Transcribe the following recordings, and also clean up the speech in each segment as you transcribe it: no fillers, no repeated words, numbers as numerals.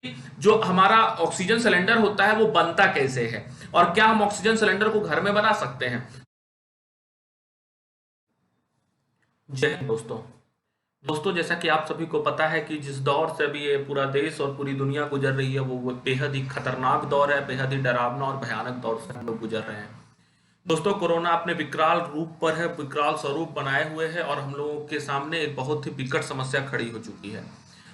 जो हमारा oxygen cylinder होता है वो बनता कैसे है और क्या हम ऑक्सीजन सिलेंडर को घर में बना सकते हैं। जय हिंद दोस्तों। जैसा कि आप सभी को पता है कि जिस दौर से अभी ये पूरा देश और पूरी दुनिया गुजर रही है वो बेहद ही खतरनाक दौर है, बेहद ही डरावना और भयानक दौर से हम लोग गुजर रहे हैं। दोस्तों, कोरोना अपने विकराल रूप पर है, विकराल स्वरूप बनाए हुए है और हम लोगों के सामने एक बहुत ही विकट समस्या खड़ी हो चुकी है।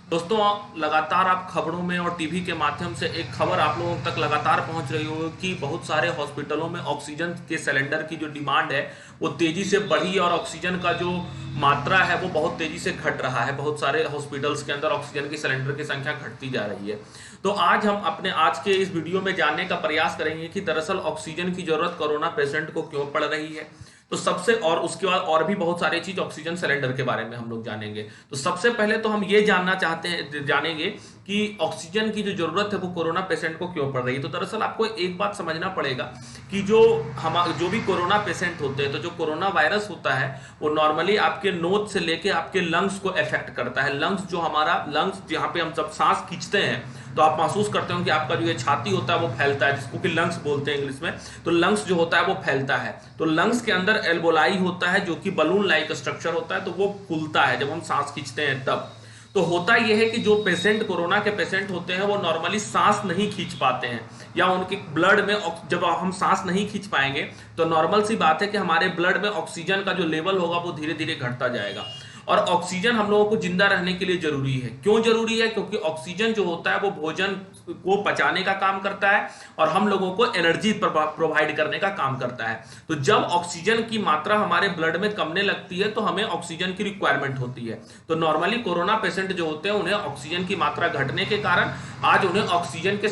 दोस्तों, लगातार आप खबरों में और टीवी के माध्यम से एक खबर आप लोगों तक लगातार पहुंच रही होगी कि बहुत सारे हॉस्पिटलों में ऑक्सीजन के सिलेंडर की जो डिमांड है वो तेजी से बढ़ी और ऑक्सीजन का जो मात्रा है वो बहुत तेजी से घट रहा है। बहुत सारे हॉस्पिटल्स के अंदर ऑक्सीजन के सिलेंडर की संख्या घटती जा रही है। तो आज हम अपने आज के इस वीडियो में जानने का प्रयास करेंगे कि दरअसल ऑक्सीजन की जरूरत कोरोना पेशेंट को क्यों पड़ रही है। तो सबसे और उसके बाद और भी बहुत सारी चीज ऑक्सीजन सिलेंडर के बारे में हम लोग जानेंगे। तो सबसे पहले तो हम ये जानेंगे कि ऑक्सीजन की जो जरूरत है वो कोरोना पेशेंट को क्यों पड़ रही है। तो दरअसल आपको एक बात समझना पड़ेगा कि जो भी कोरोना पेशेंट होते हैं, तो जो कोरोना वायरस होता है वो नॉर्मली आपके नोज से लेके आपके लंग्स को अफेक्ट करता है। लंग्स जो हमारा लंग्स जहां पे हम जब सांस खींचते हैं तो आप महसूस करते हो कि आपका जो ये छाती होता है वो फैलता है, जिसको कि लंग्स बोलते हैं इंग्लिश में। तो लंग्स जो होता है वो फैलता है। तो लंग्स के अंदर एल्वोलाई होता है जो कि बलून लाइक स्ट्रक्चर होता है, तो वो फूलता है जब हम सांस खींचते हैं तब। तो होता यह है कि जो पेशेंट कोरोना के पेशेंट होते हैं वो नॉर्मली सांस नहीं खींच पाते हैं, या उनके ब्लड में जब हम सांस नहीं खींच पाएंगे तो नॉर्मल सी बात है कि हमारे ब्लड में ऑक्सीजन का जो लेवल होगा वो धीरे धीरे घटता जाएगा। और ऑक्सीजन हम लोगों को जिंदा रहने के लिए जरूरी है। क्यों जरूरी है? क्योंकि ऑक्सीजन जो होता है वो भोजन को पचाने का काम करता है और हम लोगों को एनर्जी प्रोवाइड करने का काम करता है। तो जब ऑक्सीजन की मात्रा हमारे ब्लड में कमने लगती है तो हमें ऑक्सीजन की रिक्वायरमेंट होती है। तो नॉर्मली कोरोना पेशेंट जो होते हैं उन्हें ऑक्सीजन की मात्रा घटने के कारण आज उन्हें ऑक्सीजन के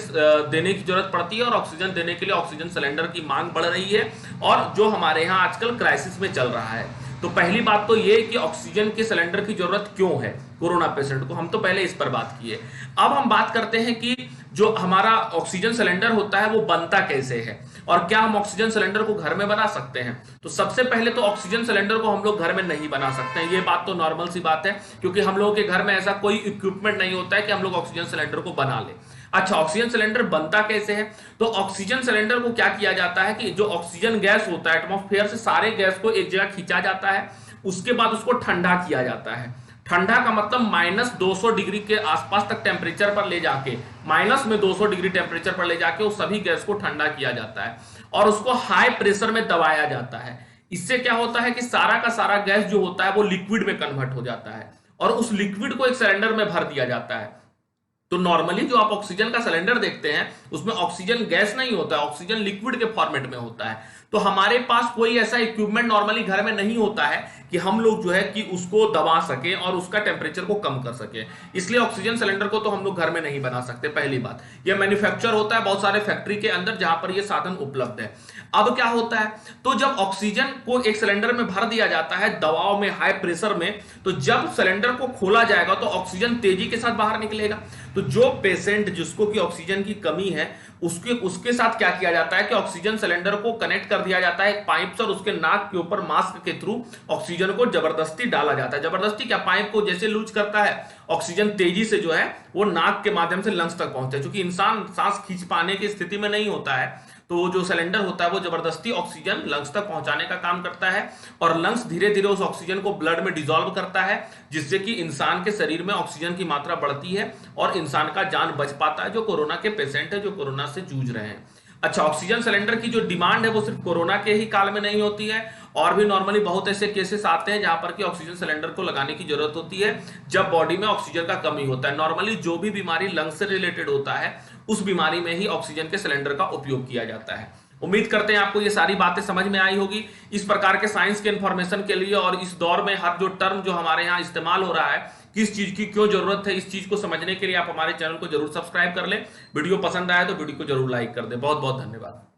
देने की जरूरत पड़ती है और ऑक्सीजन देने के लिए ऑक्सीजन सिलेंडर की मांग बढ़ रही है, और जो हमारे यहाँ आजकल क्राइसिस में चल रहा है। तो पहली बात तो ये कि ऑक्सीजन के सिलेंडर की जरूरत क्यों है कोरोना पेशेंट को, हम तो पहले इस पर बात की है। अब हम बात करते हैं कि जो हमारा ऑक्सीजन सिलेंडर होता है वो बनता कैसे है और क्या हम ऑक्सीजन सिलेंडर को घर में बना सकते हैं। तो सबसे पहले तो ऑक्सीजन सिलेंडर को हम लोग घर में नहीं बना सकते हैं, ये बात तो नॉर्मल सी बात है, क्योंकि हम लोगों के घर में ऐसा कोई इक्विपमेंट नहीं होता है कि हम लोग ऑक्सीजन सिलेंडर को बना ले। अच्छा, ऑक्सीजन सिलेंडर बनता कैसे है? तो ऑक्सीजन सिलेंडर को क्या किया जाता है कि जो ऑक्सीजन गैस होता है एटमॉस्फेयर से सारे गैस को एक जगह खींचा जाता है, उसके बाद उसको ठंडा किया जाता है। ठंडा का मतलब -200 डिग्री के आसपास तक टेम्परेचर पर ले जाके, माइनस में 200 डिग्री टेम्परेचर पर ले जाके उस सभी गैस को ठंडा किया जाता है और उसको हाई प्रेशर में दबाया जाता है। इससे क्या होता है कि सारा का सारा गैस जो होता है वो लिक्विड में कन्वर्ट हो जाता है और उस लिक्विड को एक सिलेंडर में भर दिया जाता है। तो नॉर्मली जो आप ऑक्सीजन का सिलेंडर देखते हैं उसमें ऑक्सीजन गैस नहीं होता है, ऑक्सीजन लिक्विड के फॉर्मेट में होता है। तो हमारे पास कोई ऐसा इक्विपमेंट नॉर्मली घर में नहीं होता है कि हम लोग जो है कि उसको दबा सके और उसका टेम्परेचर को कम कर सके। इसलिए ऑक्सीजन सिलेंडर को तो हम लोग घर में नहीं बना सकते। पहली बात, यह मैन्युफैक्चर होता है बहुत सारे फैक्ट्री के अंदर जहां पर यह साधन उपलब्ध है। अब क्या होता है, तो जब ऑक्सीजन को एक सिलेंडर में भर दिया जाता है दबाव में, हाई प्रेशर में, तो जब सिलेंडर को खोला जाएगा तो ऑक्सीजन तेजी के साथ बाहर निकलेगा। तो जो पेशेंट जिसको कि ऑक्सीजन की कमी है उसके साथ क्या किया जाता है कि ऑक्सीजन सिलेंडर को कनेक्ट कर दिया जाता है एक पाइप से और उसके नाक के ऊपर मास्क के थ्रू ऑक्सीजन को जबरदस्ती डाला जाता है। जबरदस्ती क्या, पाइप को जैसे लूज करता है, ऑक्सीजन तेजी से जो है वो नाक के माध्यम से लंग्स तक पहुंचता है। क्योंकि इंसान सांस खींच पाने की स्थिति में नहीं होता है, तो जो सिलेंडर होता है वो जबरदस्ती ऑक्सीजन लंग्स तक पहुंचाने का काम करता है और लंग्स धीरे धीरे उस ऑक्सीजन को ब्लड में डिसॉल्व करता है, जिससे कि इंसान के शरीर में ऑक्सीजन की मात्रा बढ़ती है और इंसान का जान बच पाता है, जो कोरोना के पेशेंट है, जो कोरोना से जूझ रहे हैं। अच्छा, ऑक्सीजन सिलेंडर की जो डिमांड है वो सिर्फ कोरोना के ही काल में नहीं होती है, और भी नॉर्मली बहुत ऐसे केसेस आते हैं जहां पर कि ऑक्सीजन सिलेंडर को लगाने की जरूरत होती है जब बॉडी में ऑक्सीजन का कमी होता है। नॉर्मली जो भी बीमारी लंग्स से रिलेटेड होता है उस बीमारी में ही ऑक्सीजन के सिलेंडर का उपयोग किया जाता है। उम्मीद करते हैं आपको ये सारी बातें समझ में आई होगी। इस प्रकार के साइंस के इंफॉर्मेशन के लिए और इस दौर में हर जो टर्म जो हमारे यहाँ इस्तेमाल हो रहा है, किस चीज की क्यों जरूरत है, इस चीज को समझने के लिए आप हमारे चैनल को जरूर सब्सक्राइब कर लें। वीडियो पसंद आए तो वीडियो को जरूर लाइक कर दें। बहुत बहुत धन्यवाद।